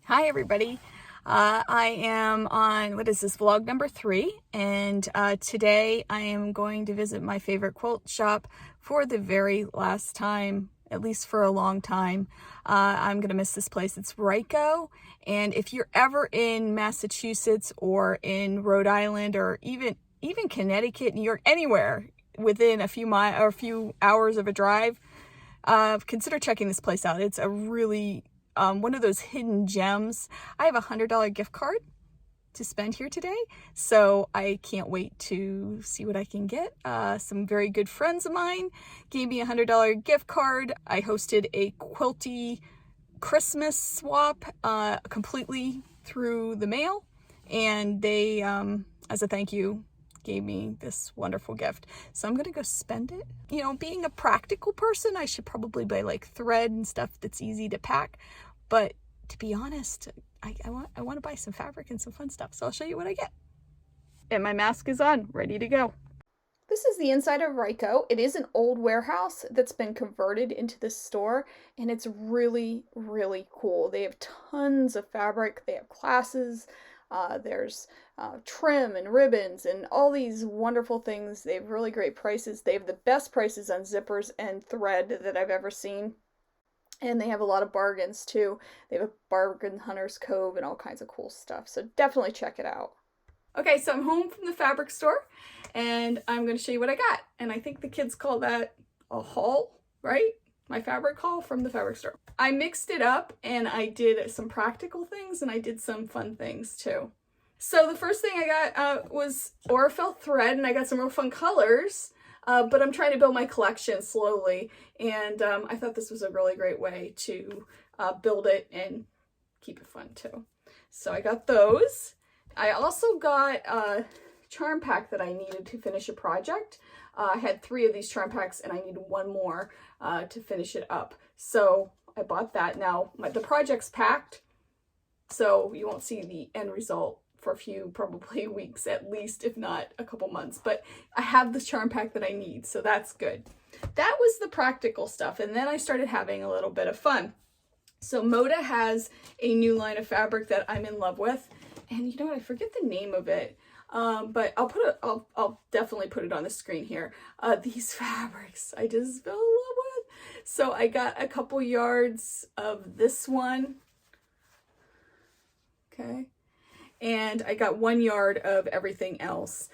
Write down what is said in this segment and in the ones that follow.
Hi everybody. I am on, what is this, vlog number 3, and today I am going to visit my favorite quilt shop for the very last time, at least for a long time. I'm gonna miss this place. It's Ryco, and if you're ever in Massachusetts or in Rhode Island or even Connecticut, New York, anywhere within a few miles or a few hours of a drive, consider checking this place out. It's a really one of those hidden gems. I have a $100 gift card to spend here today, so I can't wait to see what I can get. Some very good friends of mine gave me a $100 gift card. I hosted a quilty Christmas swap completely through the mail, and they, as a thank you, gave me this wonderful gift. So I'm gonna go spend it. You know, being a practical person, I should probably buy like thread and stuff that's easy to pack. But to be honest, I want to buy some fabric and some fun stuff. So I'll show you what I get. And my mask is on, ready to go. This is the inside of Ryco. It is an old warehouse that's been converted into this store, and it's really, really cool. They have tons of fabric. They have classes. There's trim and ribbons and all these wonderful things. They have really great prices. They have the best prices on zippers and thread that I've ever seen. And they have a lot of bargains too. They have a bargain hunter's cove and all kinds of cool stuff. So definitely check it out. Okay, so I'm home from the fabric store and I'm going to show you what I got. And I think the kids call that a haul, right? My fabric haul from the fabric store. I mixed it up and I did some practical things and I did some fun things too. So the first thing I got was Aurifil thread, and I got some real fun colors. But I'm trying to build my collection slowly, and I thought this was a really great way to build it and keep it fun too. So I got those. I also got a charm pack that I needed to finish a project. I had 3 of these charm packs and I needed 1 more to finish it up. So I bought that. Now the project's packed, so you won't see the end result for a few, probably weeks at least, if not a couple months, but I have the charm pack that I need, so that's good. That was the practical stuff, and then I started having a little bit of fun. So Moda has a new line of fabric that I'm in love with, and you know what, I forget the name of it, but I'll definitely put it on the screen here. These fabrics I just fell in love with. So I got a couple yards of this one, okay, and I got 1 yard of everything else.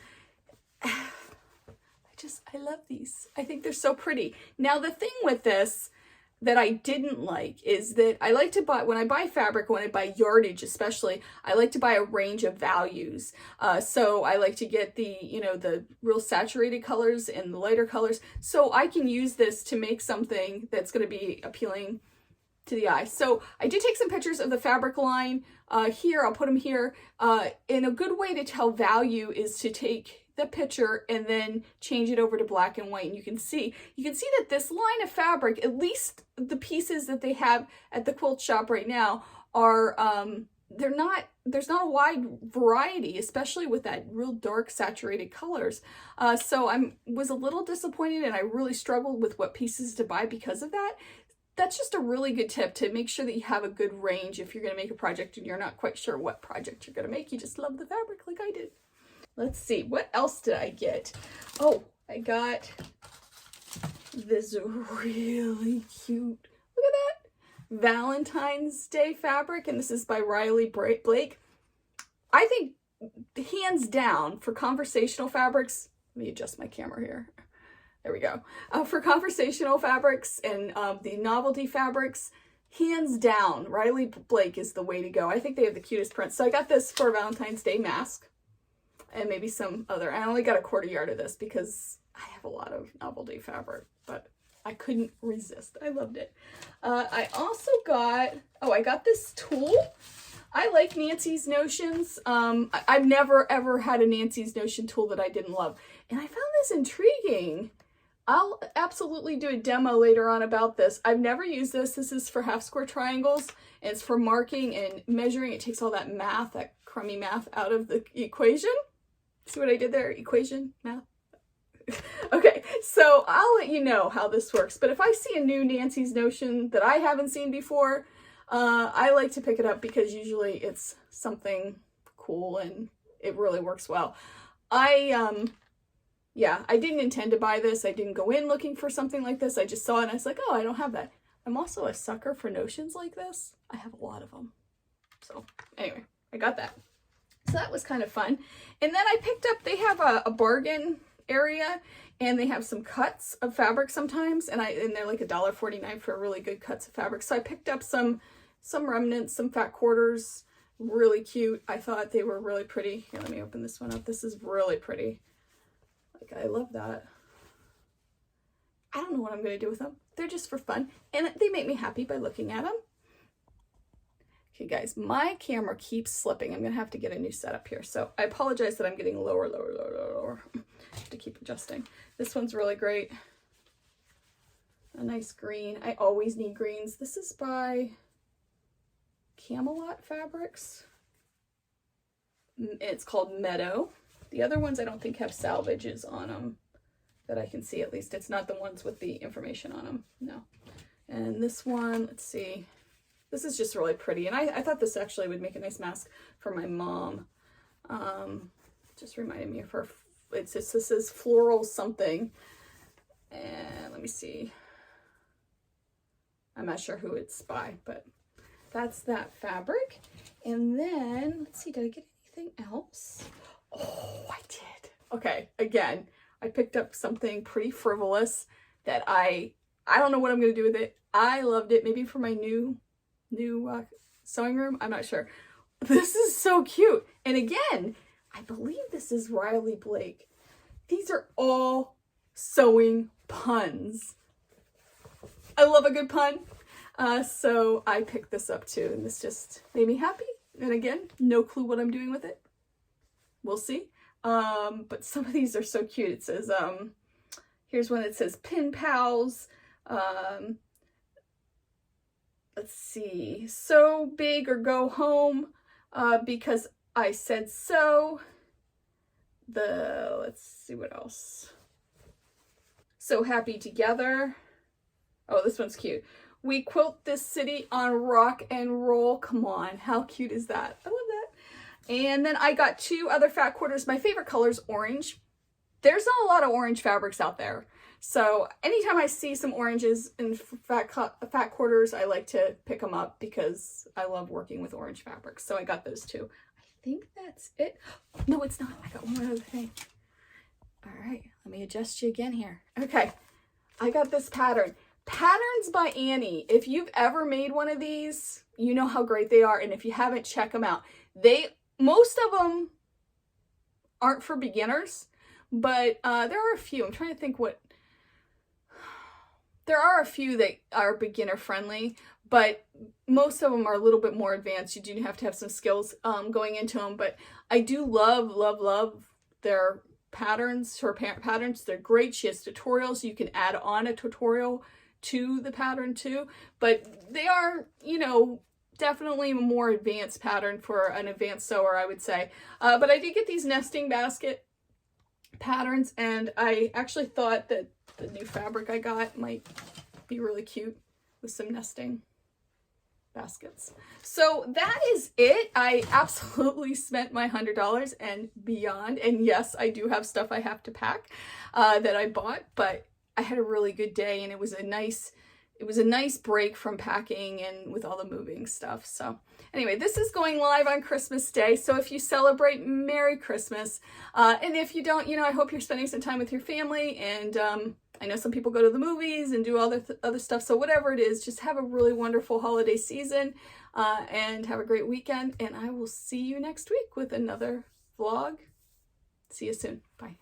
I love these. I think they're so pretty. Now the thing with this that I didn't like is that I like to buy, when I buy fabric, when I buy yardage especially, I like to buy a range of values. So I like to get the, you know, the real saturated colors and the lighter colors, so I can use this to make something that's going to be appealing to the eye. So I did take some pictures of the fabric line here. I'll put them here. And a good way to tell value is to take the picture and then change it over to black and white, and you can see that this line of fabric, at least the pieces that they have at the quilt shop right now, are there's not a wide variety, especially with that real dark saturated colors. So I was a little disappointed, and I really struggled with what pieces to buy because of that. That's just a really good tip to make sure that you have a good range if you're going to make a project and you're not quite sure what project you're going to make. You just love the fabric like I did. Let's see, what else did I get? Oh, I got this really cute, look at that, Valentine's Day fabric, and this is by Riley Blake. I think hands down for conversational fabrics, let me adjust my camera here. There we go. For conversational fabrics and the novelty fabrics, hands down, Riley Blake is the way to go. I think they have the cutest prints. So I got this for Valentine's Day mask and maybe some other. I only got a 1/4 yard of this because I have a lot of novelty fabric, but I couldn't resist. I loved it. I also got, I got this tool. I like Nancy's Notions. I've never ever had a Nancy's Notion tool that I didn't love, and I found this intriguing. I'll absolutely do a demo later on about this. I've never used this. This is for half square triangles, and it's for marking and measuring. It takes all that math, that crummy math, out of the equation. See what I did there? Equation, math. Okay, so I'll let you know how this works. But if I see a new Nancy's Notion that I haven't seen before, I like to pick it up because usually it's something cool and it really works well. Yeah, I didn't intend to buy this. I didn't go in looking for something like this. I just saw it and I was like, oh, I don't have that. I'm also a sucker for notions like this. I have a lot of them. So anyway, I got that. So that was kind of fun. And then I picked up, they have a bargain area and they have some cuts of fabric sometimes. And they're like $1.49 for really good cuts of fabric. So I picked up some remnants, some fat quarters, really cute. I thought they were really pretty. Here, let me open this one up. This is really pretty. Like, I love that. I don't know what I'm going to do with them. They're just for fun. And they make me happy by looking at them. Okay, guys, my camera keeps slipping. I'm going to have to get a new setup here. So I apologize that I'm getting lower. I have to keep adjusting. This one's really great. A nice green. I always need greens. This is by Camelot Fabrics. It's called Meadow. The other ones I don't think have salvages on them that I can see, at least. It's not the ones with the information on them. No. And this one, let's see. This is just really pretty. And I thought this actually would make a nice mask for my mom. Just reminded me of her. This is floral something. And let me see. I'm not sure who it's by, but that's that fabric. And then, let's see, did I get anything else? Oh, I did. Okay, again, I picked up something pretty frivolous that I don't know what I'm going to do with it. I loved it. Maybe for my new sewing room. I'm not sure. This is so cute. And again, I believe this is Riley Blake. These are all sewing puns. I love a good pun. So I picked this up too, and this just made me happy. And again, no clue what I'm doing with it. We'll see. But some of these are so cute. It says, here's one that says Pin Pals. Let's see. So big or go home, because I said so. Let's see what else. So happy together. Oh, this one's cute. We quilt this city on rock and roll. Come on. How cute is that? I love that. And then I got 2 other fat quarters. My favorite color is orange. There's not a lot of orange fabrics out there. So anytime I see some oranges in fat quarters, I like to pick them up because I love working with orange fabrics. So I got those 2. I think that's it. No, it's not. I got one more other thing. All right, let me adjust you again here. Okay, I got this pattern. Patterns by Annie. If you've ever made one of these, you know how great they are. And if you haven't, check them out. Most of them aren't for beginners, but there are a few. I'm trying to think there are a few that are beginner friendly, but most of them are a little bit more advanced. You do have to have some skills going into them, but I do love their patterns. Her patterns, they're great. She has tutorials. You can add on a tutorial to the pattern too, but they are, definitely a more advanced pattern for an advanced sewer, I would say. But I did get these nesting basket patterns, and I actually thought that the new fabric I got might be really cute with some nesting baskets. So that is it. I absolutely spent my $100 and beyond. And yes, I do have stuff I have to pack that I bought, but I had a really good day, and it was a nice break from packing and with all the moving stuff. So anyway, this is going live on Christmas Day. So if you celebrate, Merry Christmas. And if you don't, I hope you're spending some time with your family. And I know some people go to the movies and do all the other stuff. So whatever it is, just have a really wonderful holiday season and have a great weekend. And I will see you next week with another vlog. See you soon. Bye.